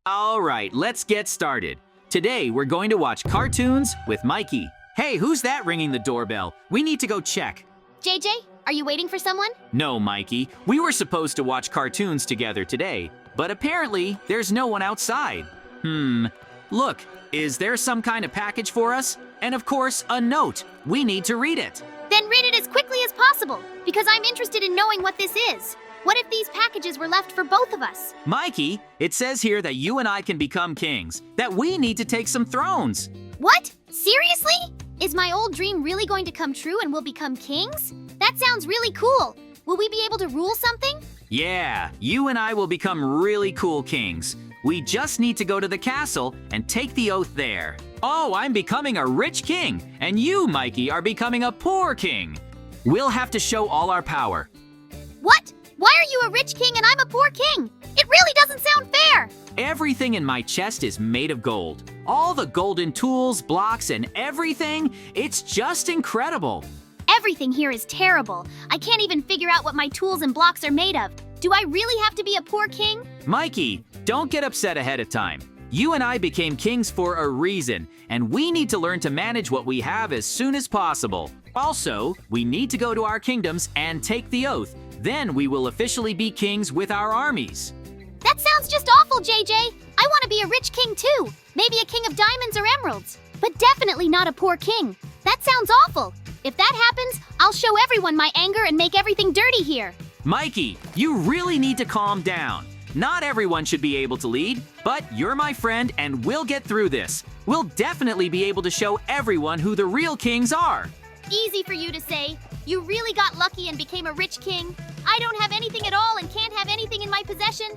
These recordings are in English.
All right, let's get started. Today, we're going to watch cartoons with Mikey. Hey, who's that ringing the doorbell? We need to go check. JJ, are you waiting for someone? No, Mikey. We were supposed to watch cartoons together today, but apparently, there's no one outside. Look, is there some kind of package for us? And of course, a note. We need to read it. Then read it as quickly as possible, because I'm interested in knowing what this is. What if these packages were left for both of us? Mikey, it says here that you and I can become kings, that we need to take some thrones. What? Seriously? Is my old dream really going to come true and we'll become kings? That sounds really cool. Will we be able to rule something? Yeah, you and I will become really cool kings. We just need to go to the castle and take the oath there. Oh, I'm becoming a rich king, and you, Mikey, are becoming a poor king. We'll have to show all our power. What? Why are you a rich king and I'm a poor king? It really doesn't sound fair. Everything in my chest is made of gold. All the golden tools, blocks, and everything, it's just incredible. Everything here is terrible. I can't even figure out what my tools and blocks are made of. Do I really have to be a poor king? Mikey, don't get upset ahead of time. You and I became kings for a reason, and we need to learn to manage what we have as soon as possible. Also, we need to go to our kingdoms and take the oath. Then we will officially be kings with our armies. That sounds just awful, JJ. I want to be a rich king too. Maybe a king of diamonds or emeralds. But definitely not a poor king. That sounds awful. If that happens, I'll show everyone my anger and make everything dirty here. Mikey, you really need to calm down. Not everyone should be able to lead, but you're my friend and we'll get through this. We'll definitely be able to show everyone who the real kings are. Easy for you to say. You really got lucky and became a rich king. I don't have anything at all and can't have anything in my possession.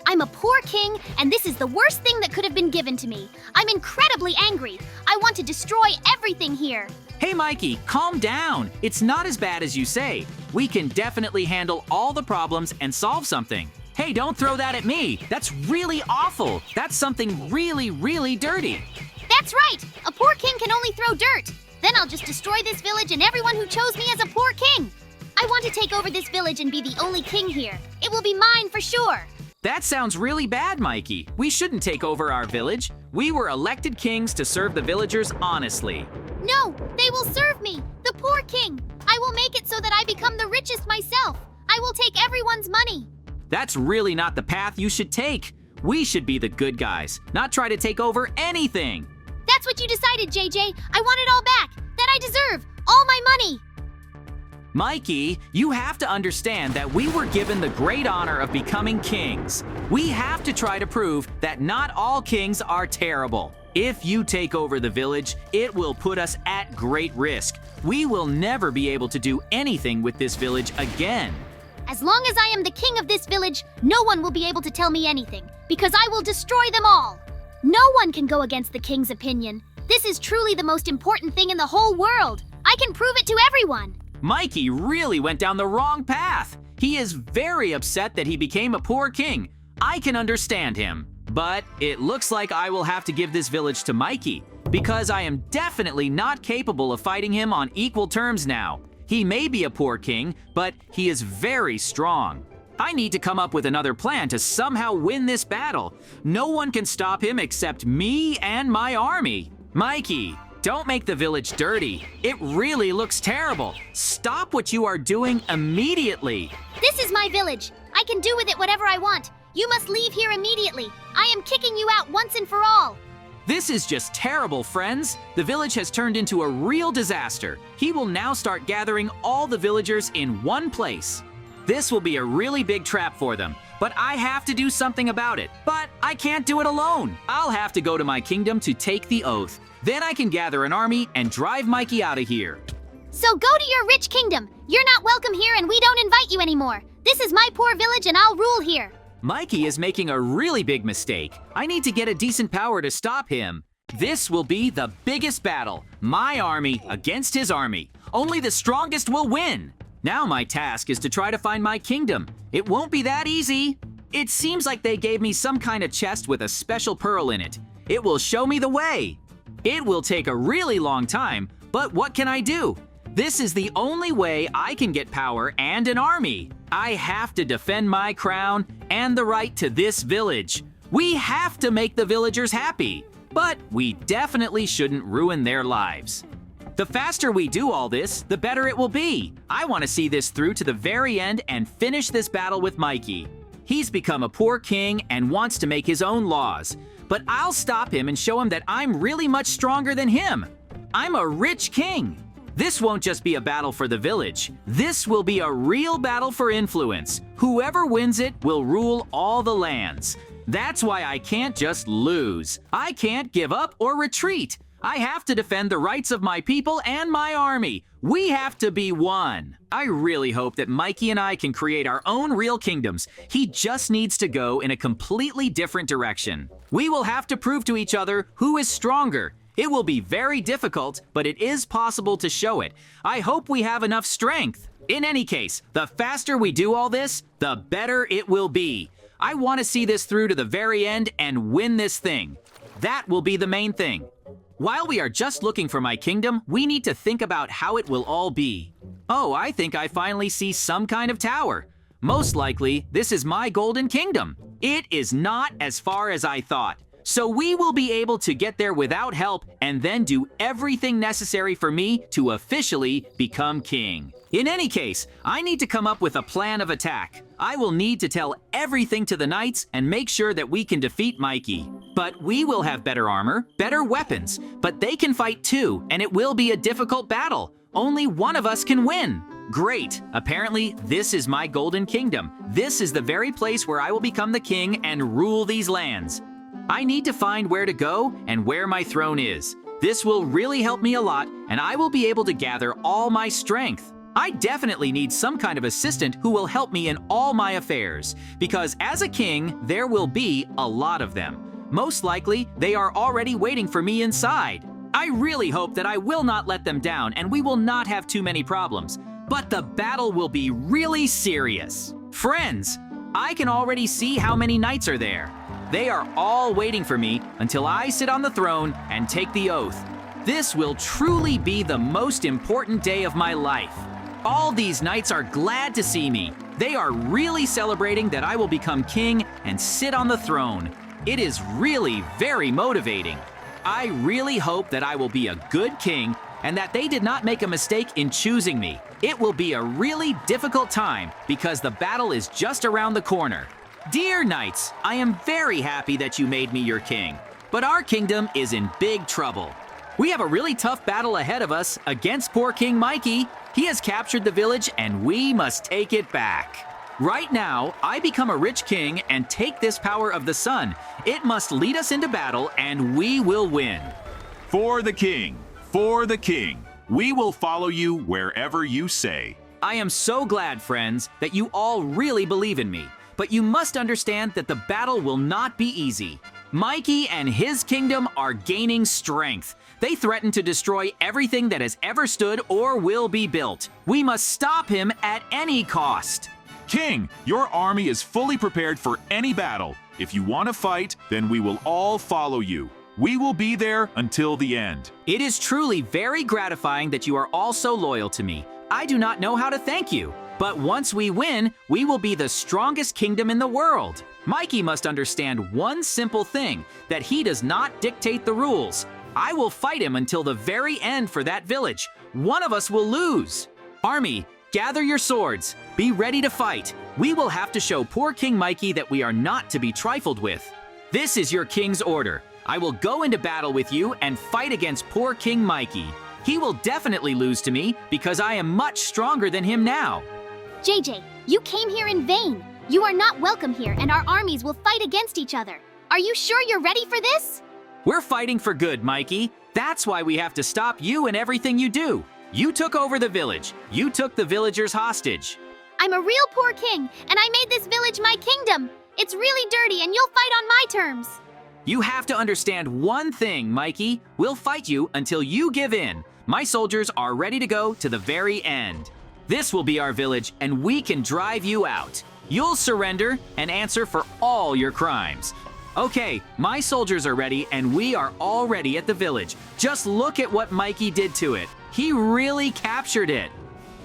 I'm a poor king, and this is the worst thing that could have been given to me. I'm incredibly angry. I want to destroy everything here. Hey Mikey, calm down. It's not as bad as you say. We can definitely handle all the problems and solve something. Hey, don't throw that at me. That's really awful. That's something really, really dirty. That's right. A poor king can only throw dirt. Then I'll just destroy this village and everyone who chose me as a poor king. I want to take over this village and be the only king here. It will be mine for sure. That sounds really bad, Mikey. We shouldn't take over our village. We were elected kings to serve the villagers honestly. No, they will serve me, the poor king. I will make it so that I become the richest myself. I will take everyone's money. That's really not the path you should take. We should be the good guys, not try to take over anything. That's what you decided, JJ. I want it all back. That I deserve. All my money. Mikey, you have to understand that we were given the great honor of becoming kings. We have to try to prove that not all kings are terrible. If you take over the village, it will put us at great risk. We will never be able to do anything with this village again. As long as I am the king of this village, no one will be able to tell me anything, because I will destroy them all. No one can go against the king's opinion. This is truly the most important thing in the whole world. I can prove it to everyone. Mikey really went down the wrong path. He is very upset that he became a poor king. I can understand him. But it looks like I will have to give this village to Mikey, because I am definitely not capable of fighting him on equal terms now. He may be a poor king, but he is very strong. I need to come up with another plan to somehow win this battle. No one can stop him except me and my army. Mikey, don't make the village dirty. It really looks terrible. Stop what you are doing immediately. This is my village. I can do with it whatever I want. You must leave here immediately. I am kicking you out once and for all. This is just terrible, friends. The village has turned into a real disaster. He will now start gathering all the villagers in one place. This will be a really big trap for them, but I have to do something about it. But I can't do it alone. I'll have to go to my kingdom to take the oath. Then I can gather an army and drive Mikey out of here. So go to your rich kingdom. You're not welcome here and we don't invite you anymore. This is my poor village and I'll rule here. Mikey is making a really big mistake. I need to get a decent power to stop him. This will be the biggest battle. My army against his army. Only the strongest will win. Now my task is to try to find my kingdom. It won't be that easy. It seems like they gave me some kind of chest with a special pearl in it. It will show me the way. It will take a really long time, but what can I do? This is the only way I can get power and an army. I have to defend my crown and the right to this village. We have to make the villagers happy, but we definitely shouldn't ruin their lives. The faster we do all this, the better it will be. I want to see this through to the very end and finish this battle with Mikey. He's become a poor king and wants to make his own laws, but I'll stop him and show him that I'm really much stronger than him. I'm a rich king. This won't just be a battle for the village. This will be a real battle for influence. Whoever wins it will rule all the lands. That's why I can't just lose. I can't give up or retreat. I have to defend the rights of my people and my army. We have to be one. I really hope that Mikey and I can create our own real kingdoms. He just needs to go in a completely different direction. We will have to prove to each other who is stronger. It will be very difficult, but it is possible to show it. I hope we have enough strength. In any case, the faster we do all this, the better it will be. I want to see this through to the very end and win this thing. That will be the main thing. While we are just looking for my kingdom, we need to think about how it will all be. Oh, I think I finally see some kind of tower. Most likely, this is my golden kingdom. It is not as far as I thought. So we will be able to get there without help and then do everything necessary for me to officially become king. In any case, I need to come up with a plan of attack. I will need to tell everything to the knights and make sure that we can defeat Mikey. But we will have better armor, better weapons, but they can fight too, and it will be a difficult battle. Only one of us can win. Great! Apparently, this is my golden kingdom. This is the very place where I will become the king and rule these lands. I need to find where to go and where my throne is. This will really help me a lot, and I will be able to gather all my strength. I definitely need some kind of assistant who will help me in all my affairs, because as a king, there will be a lot of them. Most likely, they are already waiting for me inside. I really hope that I will not let them down and we will not have too many problems. But the battle will be really serious. Friends, I can already see how many knights are there. They are all waiting for me until I sit on the throne and take the oath. This will truly be the most important day of my life. All these knights are glad to see me. They are really celebrating that I will become king and sit on the throne. It is really very motivating. I really hope that I will be a good king and that they did not make a mistake in choosing me. It will be a really difficult time because the battle is just around the corner. Dear knights, I am very happy that you made me your king, but our kingdom is in big trouble. We have a really tough battle ahead of us against poor King Mikey. He has captured the village and we must take it back. Right now, I become a rich king and take this power of the sun. It must lead us into battle and we will win. For the king, for the king. We will follow you wherever you say. I am so glad, friends, that you all really believe in me. But you must understand that the battle will not be easy. Mikey and his kingdom are gaining strength. They threaten to destroy everything that has ever stood or will be built. We must stop him at any cost. King, your army is fully prepared for any battle. If you want to fight, then we will all follow you. We will be there until the end. It is truly very gratifying that you are all so loyal to me. I do not know how to thank you. But once we win, we will be the strongest kingdom in the world. Mikey must understand one simple thing, that he does not dictate the rules. I will fight him until the very end for that village. One of us will lose. Army, gather your swords. Be ready to fight. We will have to show poor King Mikey that we are not to be trifled with. This is your king's order. I will go into battle with you and fight against poor King Mikey. He will definitely lose to me because I am much stronger than him now. JJ, you came here in vain. You are not welcome here and our armies will fight against each other. Are you sure you're ready for this? We're fighting for good, Mikey. That's why we have to stop you and everything you do. You took over the village. You took the villagers hostage. I'm a real poor king and I made this village my kingdom. It's really dirty and you'll fight on my terms. You have to understand one thing, Mikey. We'll fight you until you give in. My soldiers are ready to go to the very end. This will be our village, and we can drive you out. You'll surrender and answer for all your crimes. Okay, my soldiers are ready, and we are already at the village. Just look at what Mikey did to it. He really captured it.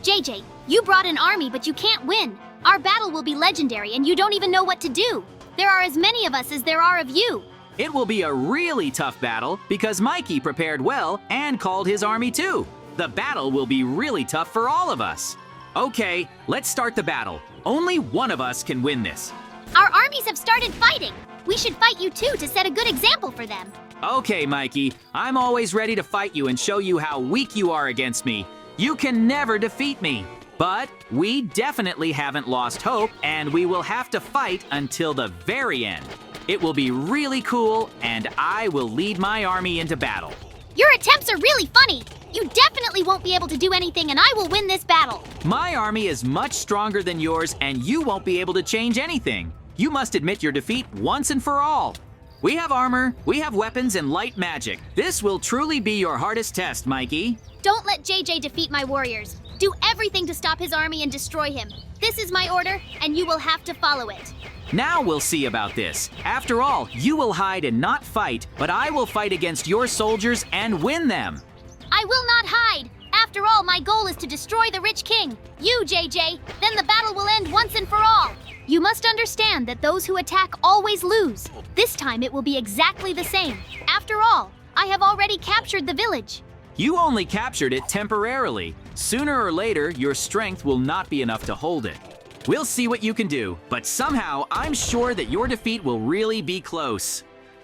JJ, you brought an army, but you can't win. Our battle will be legendary, and you don't even know what to do. There are as many of us as there are of you. It will be a really tough battle because Mikey prepared well and called his army too. The battle will be really tough for all of us. Okay, let's start the battle. Only one of us can win this. Our armies have started fighting. We should fight you too to set a good example for them. Okay, Mikey, I'm always ready to fight you and show you how weak you are against me. You can never defeat me. But we definitely haven't lost hope, and we will have to fight until the very end. It will be really cool, and I will lead my army into battle. Your attempts are really funny. You definitely won't be able to do anything, and I will win this battle. My army is much stronger than yours, and you won't be able to change anything. You must admit your defeat once and for all. We have armor, we have weapons, and light magic. This will truly be your hardest test, Mikey. Don't let JJ defeat my warriors. Do everything to stop his army and destroy him. This is my order, and you will have to follow it. Now we'll see about this. After all, you will hide and not fight, but I will fight against your soldiers and win them. I will not hide. After all, my goal is to destroy the rich king. You, JJ, then the battle will end once and for all. You must understand that those who attack always lose. This time it will be exactly the same. After all, I have already captured the village. You only captured it temporarily. Sooner or later, your strength will not be enough to hold it. We'll see what you can do, but somehow I'm sure that your defeat will really be close.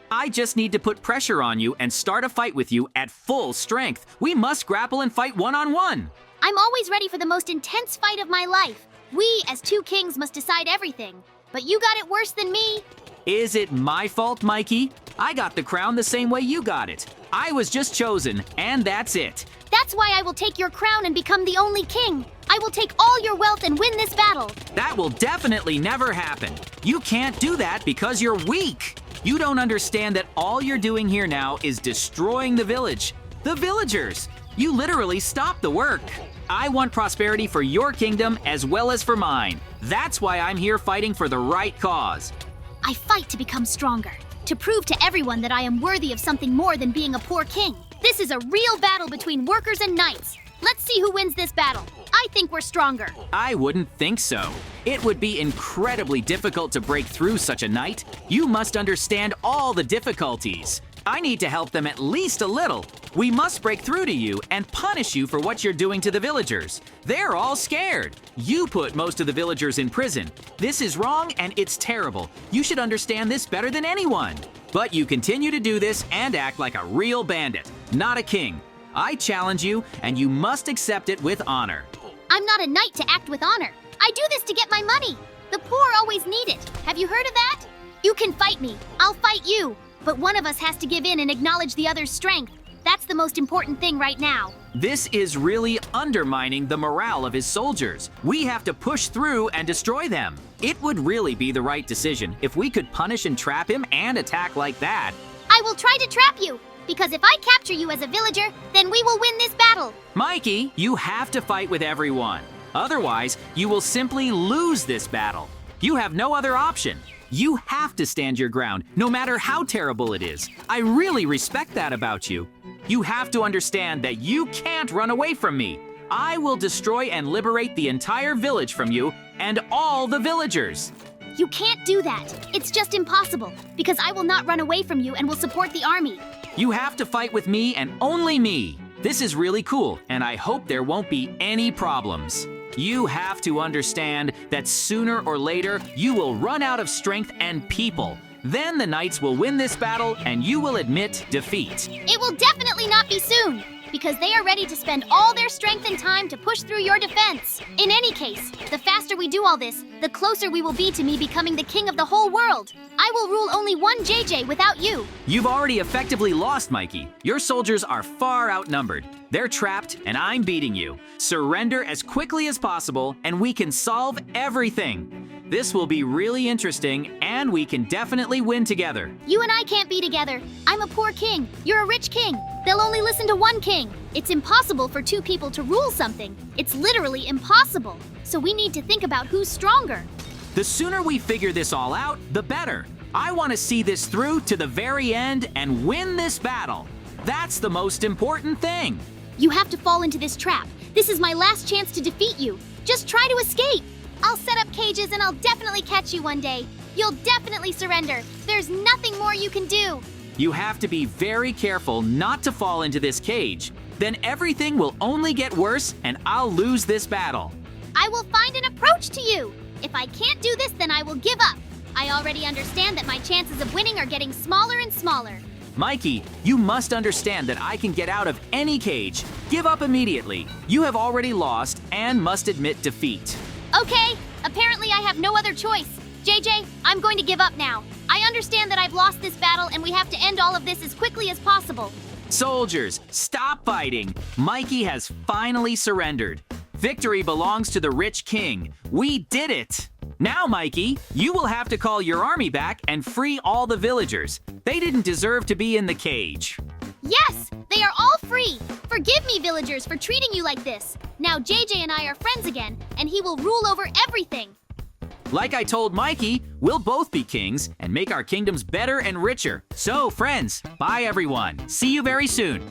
I just need to put pressure on you and start a fight with you at full strength. We must grapple and fight one-on-one. I'm always ready for the most intense fight of my life. We, as two kings, must decide everything. But you got it worse than me. Is it my fault, Mikey? I got the crown the same way you got it. I was just chosen, and that's it. That's why I will take your crown and become the only king. I will take all your wealth and win this battle. That will definitely never happen. You can't do that because you're weak. You don't understand that all you're doing here now is destroying the village. The villagers. You literally stopped the work. I want prosperity for your kingdom as well as for mine. That's why I'm here fighting for the right cause. I fight to become stronger, to prove to everyone that I am worthy of something more than being a poor king. This is a real battle between workers and knights. Let's see who wins this battle. I think we're stronger. I wouldn't think so. It would be incredibly difficult to break through such a knight. You must understand all the difficulties. I need to help them at least a little. We must break through to you and punish you for what you're doing to the villagers. They're all scared. You put most of the villagers in prison. This is wrong and it's terrible. You should understand this better than anyone. But you continue to do this and act like a real bandit, not a king. I challenge you, and you must accept it with honor. I'm not a knight to act with honor. I do this to get my money. The poor always need it. Have you heard of that? You can fight me. I'll fight you. But one of us has to give in and acknowledge the other's strength. That's the most important thing right now. This is really undermining the morale of his soldiers. We have to push through and destroy them. It would really be the right decision if we could punish and trap him and attack like that. I will try to trap you, because if I capture you as a villager, then we will win this battle. Mikey, you have to fight with everyone. Otherwise, you will simply lose this battle. You have no other option. You have to stand your ground, no matter how terrible it is. I really respect that about you. You have to understand that you can't run away from me. I will destroy and liberate the entire village from you and all the villagers. You can't do that. It's just impossible, because I will not run away from you and will support the army. You have to fight with me and only me. This is really cool, and I hope there won't be any problems. You have to understand that sooner or later, you will run out of strength and people. Then the knights will win this battle, and you will admit defeat. It will definitely not be soon, because they are ready to spend all their strength and time to push through your defense. In any case, the faster we do all this, the closer we will be to me becoming the king of the whole world. I will rule only one JJ without you. You've already effectively lost, Mikey. Your soldiers are far outnumbered. They're trapped, and I'm beating you. Surrender as quickly as possible, and we can solve everything. This will be really interesting, and we can definitely win together. You and I can't be together. I'm a poor king. You're a rich king. They'll only listen to one king. It's impossible for two people to rule something. It's literally impossible. So we need to think about who's stronger. The sooner we figure this all out, the better. I want to see this through to the very end and win this battle. That's the most important thing. You have to fall into this trap. This is my last chance to defeat you. Just try to escape. I'll set up cages and I'll definitely catch you one day. You'll definitely surrender. There's nothing more you can do. You have to be very careful not to fall into this cage. Then everything will only get worse and I'll lose this battle. I will find an approach to you. If I can't do this, then I will give up. I already understand that my chances of winning are getting smaller and smaller. Mikey, you must understand that I can get out of any cage. Give up immediately. You have already lost and must admit defeat. Okay, apparently I have no other choice. JJ, I'm going to give up now. I understand that I've lost this battle and we have to end all of this as quickly as possible. Soldiers, stop fighting. Mikey has finally surrendered. Victory belongs to the rich king. We did it! Now, Mikey, you will have to call your army back and free all the villagers. They didn't deserve to be in the cage. Yes, they are all free. Forgive me, villagers, for treating you like this. Now JJ and I are friends again, and he will rule over everything. Like I told Mikey, we'll both be kings and make our kingdoms better and richer. So, friends, bye everyone. See you very soon.